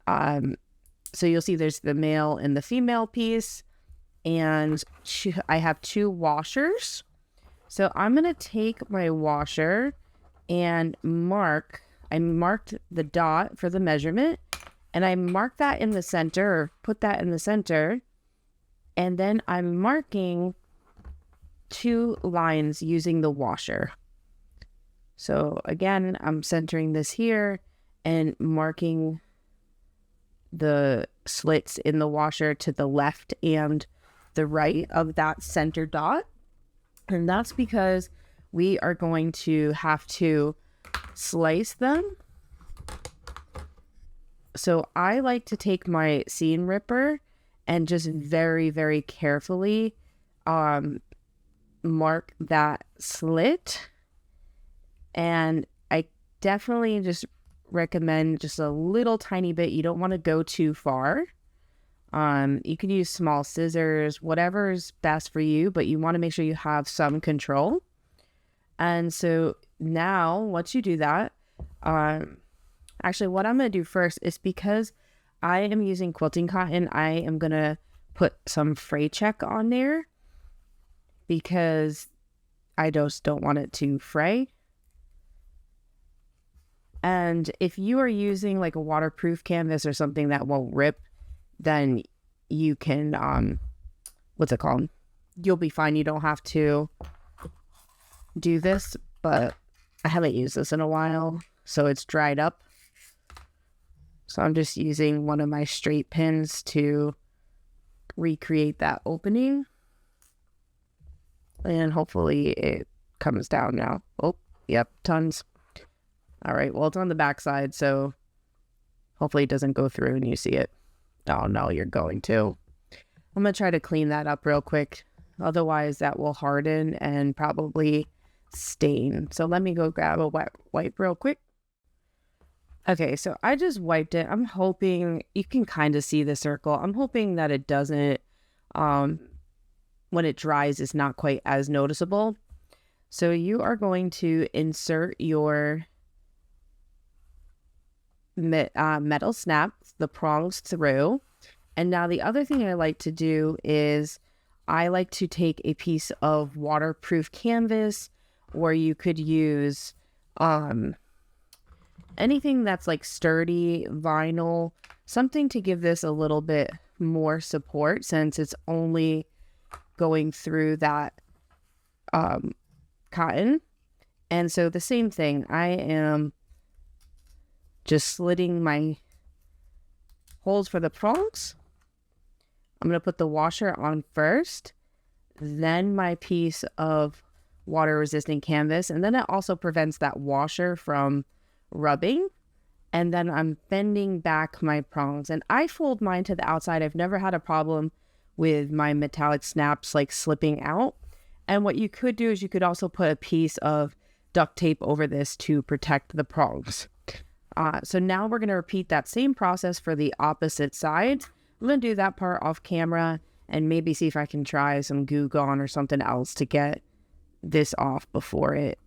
So you'll see there's the male and the female piece, and I have 2 washers. So I'm going to take my washer and I marked the dot for the measurement, and I marked that in the center, or put that in the center. And then I'm marking 2 lines using the washer. So again, I'm centering this here and marking the slits in the washer to the left and the right of that center dot. And that's because we are going to have to slice them. So I like to take my seam ripper and just very, very carefully mark that slit. And I definitely just recommend just a little tiny bit. You don't want to go too far. You can use small scissors, whatever's best for you, but you want to make sure you have some control. And so now once you do that, actually what I'm going to do first is, because I am using quilting cotton, I am going to put some fray check on there because I just don't want it to fray. And if you are using like a waterproof canvas or something that won't rip, then you can, what's it called? You'll be fine. You don't have to do this, but I haven't used this in a while, so it's dried up. So I'm just using one of my straight pins to recreate that opening. And hopefully it comes down now. Oh, yep, tons. All right, well, it's on the back side, so hopefully it doesn't go through and you see it. Oh, no, you're going to. I'm going to try to clean that up real quick. Otherwise, that will harden and probably stain. So let me go grab a wet wipe real quick. Okay, so I just wiped it. I'm hoping you can kind of see the circle. I'm hoping that it doesn't, when it dries, it's not quite as noticeable. So you are going to insert your metal snap, the prongs through. And now the other thing I like to do is I like to take a piece of waterproof canvas, or you could use anything that's like sturdy, vinyl, something to give this a little bit more support since it's only going through that cotton. And so the same thing, I am just slitting my holes for the prongs. I'm going to put the washer on first, then my piece of water resistant canvas, and then it also prevents that washer from rubbing. And then I'm bending back my prongs, and I fold mine to the outside. I've never had a problem with my metallic snaps like slipping out. And what you could do is you could also put a piece of duct tape over this to protect the prongs. So now we're going to repeat that same process for the opposite side. I'm going to do that part off camera and maybe see if I can try some Goo Gone or something else to get this off before it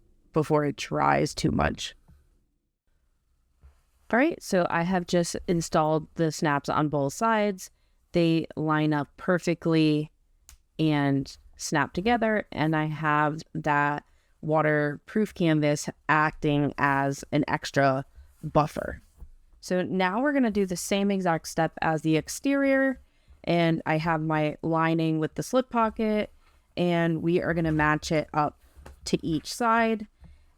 dries too much. All right, so I have just installed the snaps on both sides. They line up perfectly and snap together, and I have that waterproof canvas acting as an extra buffer. So now we're going to do the same exact step as the exterior, and I have my lining with the slip pocket, and we are going to match it up to each side.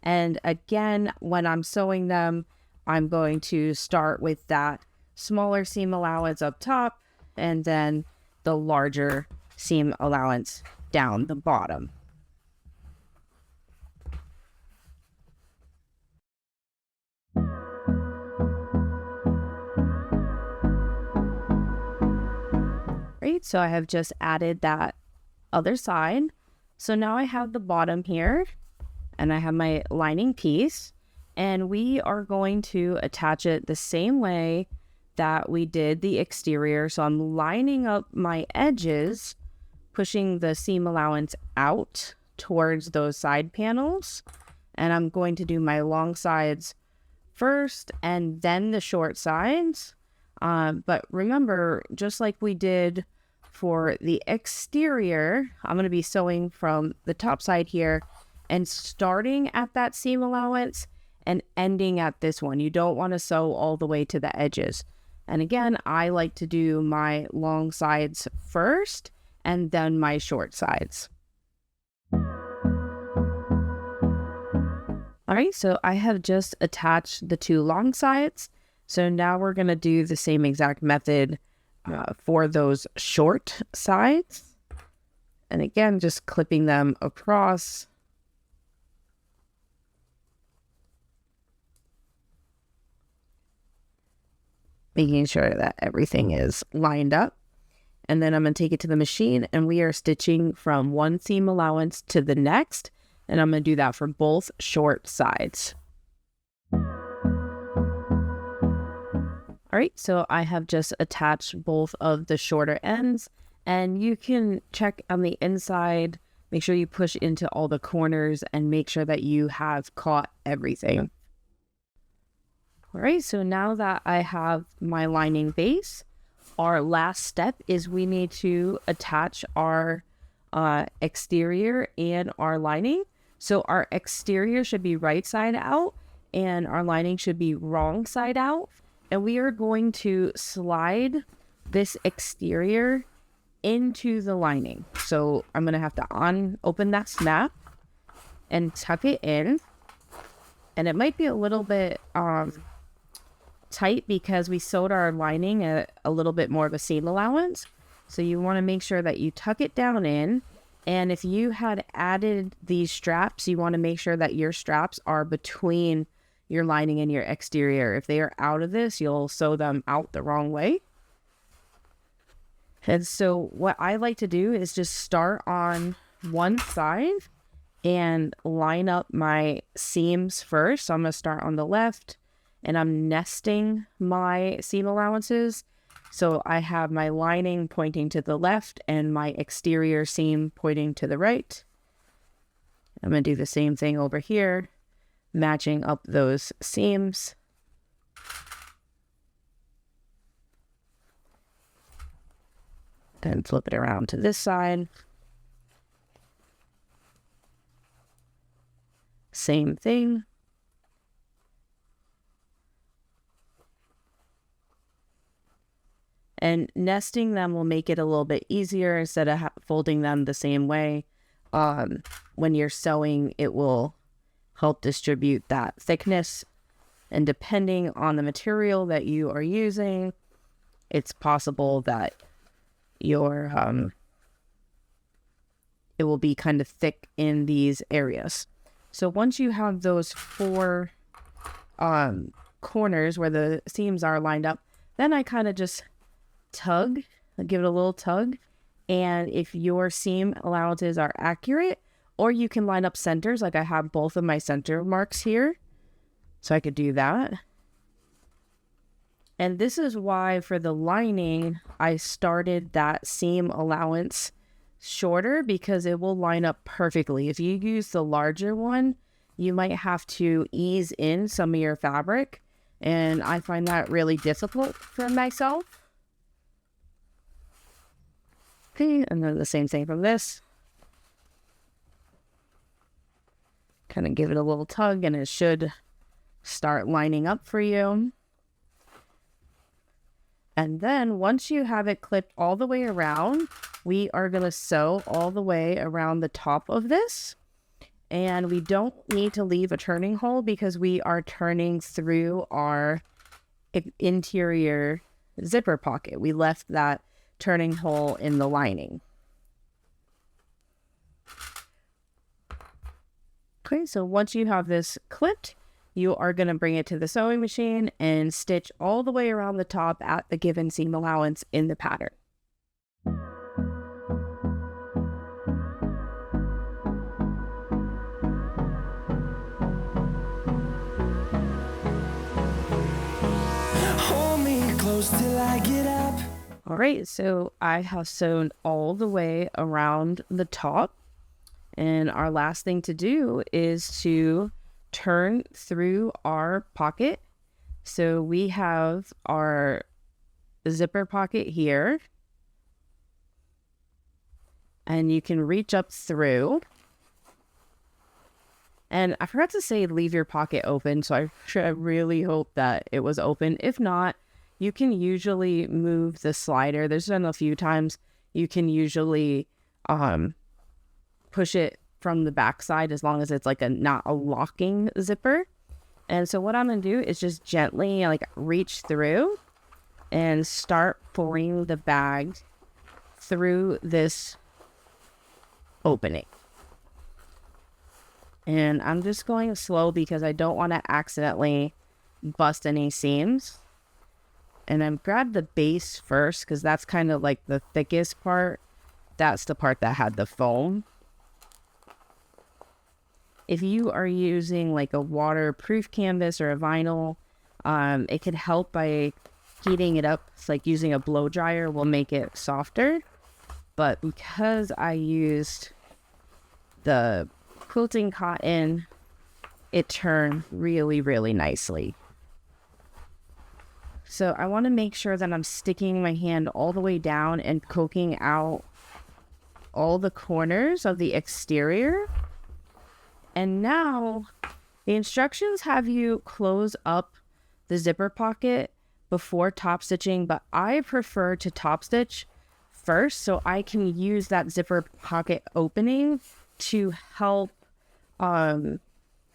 And again, when I'm sewing them, I'm going to start with that smaller seam allowance up top and then the larger seam allowance down the bottom. Right, so I have just added that other side. So now I have the bottom here and I have my lining piece, and we are going to attach it the same way that we did the exterior. So I'm lining up my edges, pushing the seam allowance out towards those side panels, and I'm going to do my long sides first and then the short sides. But remember, just like we did for the exterior, I'm going to be sewing from the top side here and starting at that seam allowance and ending at this one. You don't want to sew all the way to the edges. And again, I like to do my long sides first and then my short sides. All right, so I have just attached the two long sides. So now we're going to do the same exact method for those short sides. And again, just clipping them across. Making sure that everything is lined up. And then I'm going to take it to the machine, and we are stitching from one seam allowance to the next. And I'm going to do that for both short sides. All All right, so I have just attached both of the shorter ends, and you can check on the inside, make sure you push into all the corners and make sure that you have caught everything. All right, so now that I have my lining base, our last step is we need to attach our exterior and our lining. So our exterior should be right side out and our lining should be wrong side out. And we are going to slide this exterior into the lining. So I'm going to have to open that snap and tuck it in. And it might be a little bit tight because we sewed our lining at a little bit more of a seam allowance. So you want to make sure that you tuck it down in. And if you had added these straps, you want to make sure that your straps are between your lining and your exterior. If they are out of this, you'll sew them out the wrong way. And so what I like to do is just start on one side and line up my seams first. So I'm going to start on the left and I'm nesting my seam allowances. So I have my lining pointing to the left and my exterior seam pointing to the right. I'm going to do the same thing over here, matching up those seams. Then flip it around to this side. Same thing. And nesting them will make it a little bit easier instead of folding them the same way. When you're sewing, it will help distribute that thickness. And depending on the material that you are using, it's possible that your it will be kind of thick in these areas. So once you have those four corners where the seams are lined up, then I kind of just tug, give it a little tug. And if your seam allowances are accurate, or you can line up centers, like I have both of my center marks here, so I could do that. And this is why for the lining, I started that seam allowance shorter, because it will line up perfectly. If you use the larger one, you might have to ease in some of your fabric, and I find that really difficult for myself. Okay, and then the same thing from this. Kind of give it a little tug and it should start lining up for you. And then once you have it clipped all the way around, we are going to sew all the way around the top of this. And we don't need to leave a turning hole because we are turning through our interior zipper pocket. We left that turning hole in the lining. Okay, so once you have this clipped, you are going to bring it to the sewing machine and stitch all the way around the top at the given seam allowance in the pattern. Hold me close till I get up. All right, so I have sewn all the way around the top. And our last thing to do is to turn through our pocket. So we have our zipper pocket here. And you can reach up through. And I forgot to say leave your pocket open, so I really hope that it was open. If not, you can usually move the slider. There's been a few times you can usually push it from the back side as long as it's like not a locking zipper. And so what I'm going to do is just gently like reach through and start pulling the bag through this opening. And I'm just going slow because I don't want to accidentally bust any seams. And I'm grab the base first because that's kind of like the thickest part. That's the part that had the foam. If you are using like a waterproof canvas or a vinyl, it could help by heating it up, it's like using a blow dryer will make it softer. But because I used the quilting cotton, it turned really, really nicely. So I want to make sure that I'm sticking my hand all the way down and poking out all the corners of the exterior. And now the instructions have you close up the zipper pocket before top stitching, but I prefer to top stitch first so I can use that zipper pocket opening to help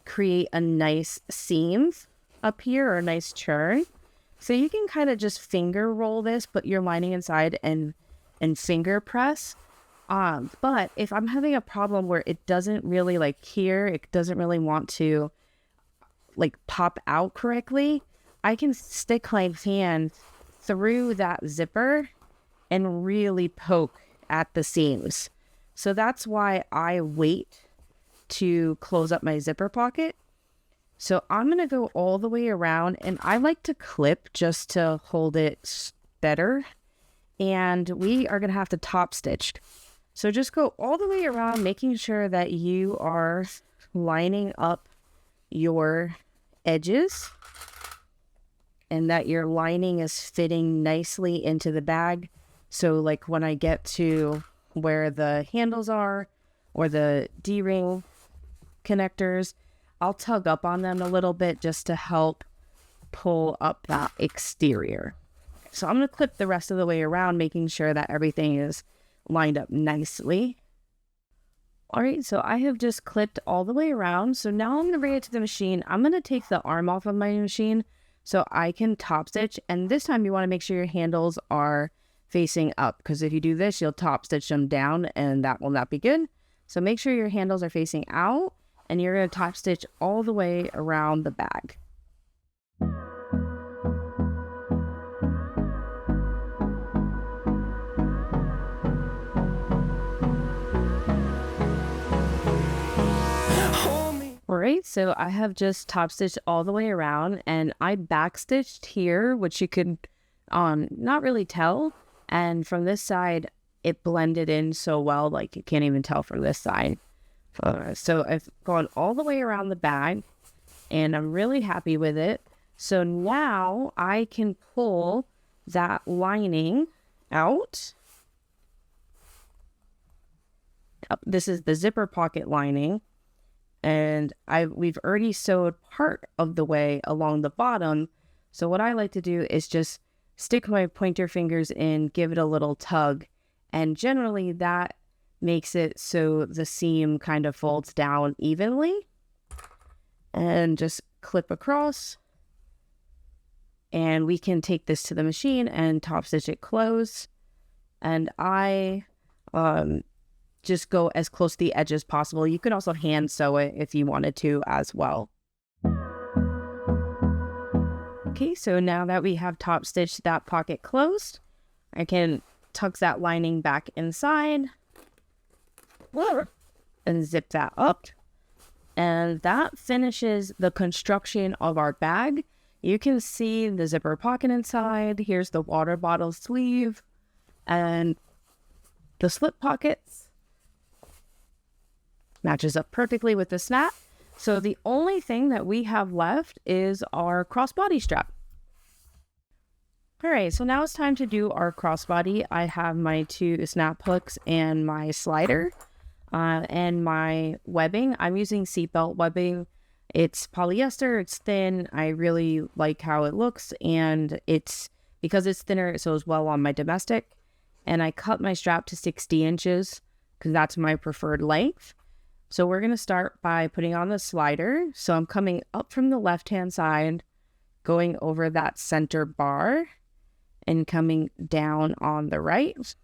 create a nice seam up here, or a nice churn. So you can kind of just finger roll this, put your lining inside and finger press. But if I'm having a problem where it doesn't really like here, it doesn't really want to like pop out correctly, I can stick my hand through that zipper and really poke at the seams. So that's why I wait to close up my zipper pocket. So I'm going to go all the way around, and I like to clip just to hold it better. And we are going to have to top stitch. So just go all the way around, making sure that you are lining up your edges and that your lining is fitting nicely into the bag. So like when I get to where the handles are or the D-ring connectors, I'll tug up on them a little bit just to help pull up that exterior. So I'm going to clip the rest of the way around, making sure that everything is lined up nicely. All right, so I have just clipped all the way around. So now I'm going to bring it to the machine. I'm going to take the arm off of my machine so I can top stitch. And this time you want to make sure your handles are facing up, because if you do this, you'll top stitch them down and that will not be good. So make sure your handles are facing out, and you're going to top stitch all the way around the bag. Alright, so I have just top stitched all the way around, and I back stitched here, which you could not really tell. And from this side, it blended in so well, like you can't even tell from this side. So I've gone all the way around the bag, and I'm really happy with it. So now I can pull that lining out. This is the zipper pocket lining, and we've already sewed part of the way along the bottom. So what I like to do is just stick my pointer fingers in, give it a little tug, and generally that makes it so the seam kind of folds down evenly. And just clip across, and we can take this to the machine and top stitch it close. And I just go as close to the edge as possible. You can also hand sew it if you wanted to as well. Okay, so now that we have top stitched that pocket closed, I can tuck that lining back inside and zip that up. And that finishes the construction of our bag. You can see the zipper pocket inside. Here's the water bottle sleeve and the slip pockets. Matches up perfectly with the snap. So the only thing that we have left is our crossbody strap. All right, so now it's time to do our crossbody. I have my 2 snap hooks and my slider and my webbing. I'm using seatbelt webbing. It's polyester, it's thin. I really like how it looks, and because it's thinner, it sews well on my domestic. And I cut my strap to 60 inches because that's my preferred length. So we're going to start by putting on the slider. So I'm coming up from the left-hand side, going over that center bar, and coming down on the right.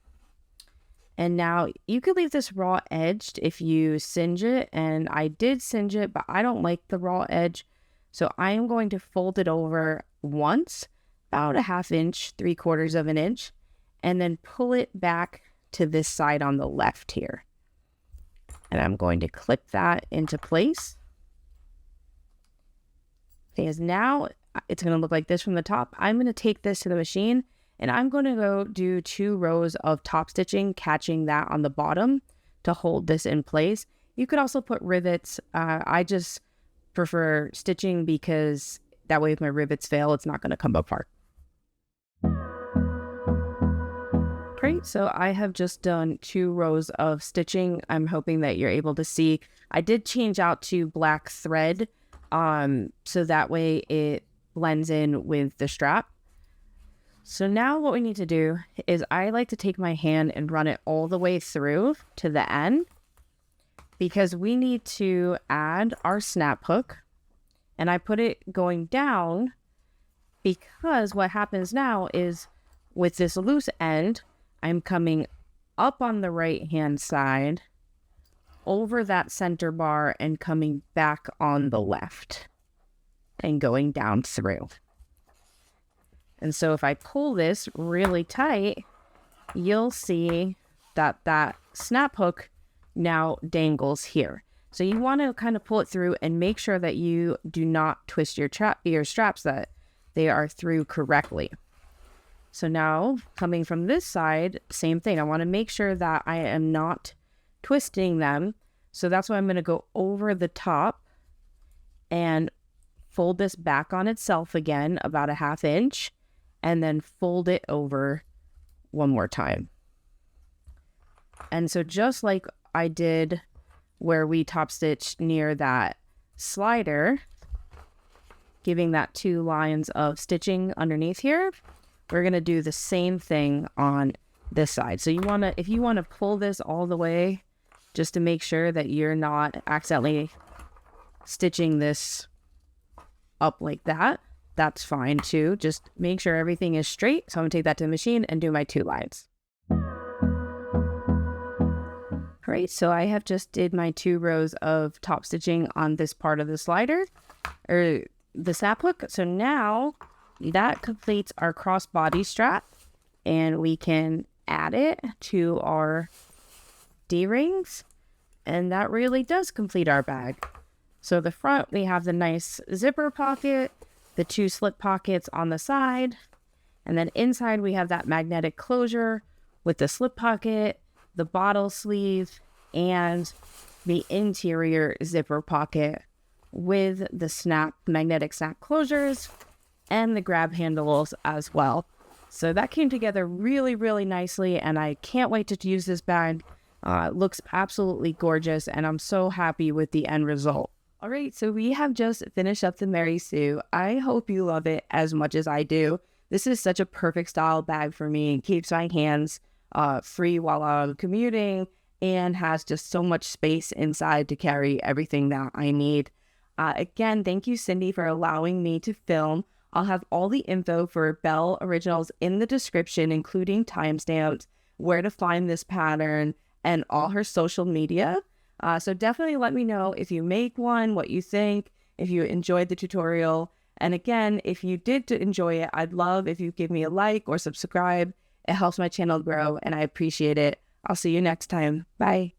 And now you could leave this raw edged if you singe it, and I did singe it, but I don't like the raw edge. So I am going to fold it over once, about a 1/2 inch, 3/4 of an inch, and then pull it back to this side on the left here. And I'm going to clip that into place. Because now it's going to look like this from the top. I'm going to take this to the machine and I'm going to go do 2 rows of top stitching, catching that on the bottom to hold this in place. You could also put rivets. I just prefer stitching because that way if my rivets fail, it's not going to come apart. Great, so I have just done 2 rows of stitching. I'm hoping that you're able to see. I did change out to black thread, so that way it blends in with the strap. So now what we need to do is I like to take my hand and run it all the way through to the end because we need to add our snap hook, and I put it going down because what happens now is with this loose end, I'm coming up on the right hand side over that center bar and coming back on the left and going down through. And so if I pull this really tight, you'll see that that snap hook now dangles here. So you want to kind of pull it through and make sure that you do not twist your straps, that they are through correctly. So now coming from this side, same thing. I want to make sure that I am not twisting them. So that's why I'm going to go over the top and fold this back on itself again, about a 1/2 inch, and then fold it over one more time. And so just like I did where we top stitched near that slider, giving that 2 lines of stitching underneath here, we're going to do the same thing on this side. So you want to, if you want to pull this all the way, just to make sure that you're not accidentally stitching this up like that, that's fine too. Just make sure everything is straight. So I'm going to take that to the machine and do my 2 lines. Great, so I have just did my 2 rows of top stitching on this part of the slider, or the snap hook. So now that completes our crossbody strap, and we can add it to our D-rings, and that really does complete our bag. So the front, we have the nice zipper pocket, the 2 slip pockets on the side, and then inside we have that magnetic closure with the slip pocket, the bottle sleeve, and the interior zipper pocket with the magnetic snap closures and the grab handles as well. So that came together really, really nicely, and I can't wait to use this bag. It looks absolutely gorgeous, and I'm so happy with the end result. All right, so we have just finished up the Mary Sue. I hope you love it as much as I do. This is such a perfect style bag for me. It keeps my hands free while I'm commuting and has just so much space inside to carry everything that I need. Again, thank you, Cindy, for allowing me to film. I'll have all the info for Belle Originals in the description, including timestamps, where to find this pattern, and all her social media. So definitely let me know if you make one, what you think, if you enjoyed the tutorial. And again, if you did enjoy it, I'd love if you give me a like or subscribe. It helps my channel grow, and I appreciate it. I'll see you next time. Bye.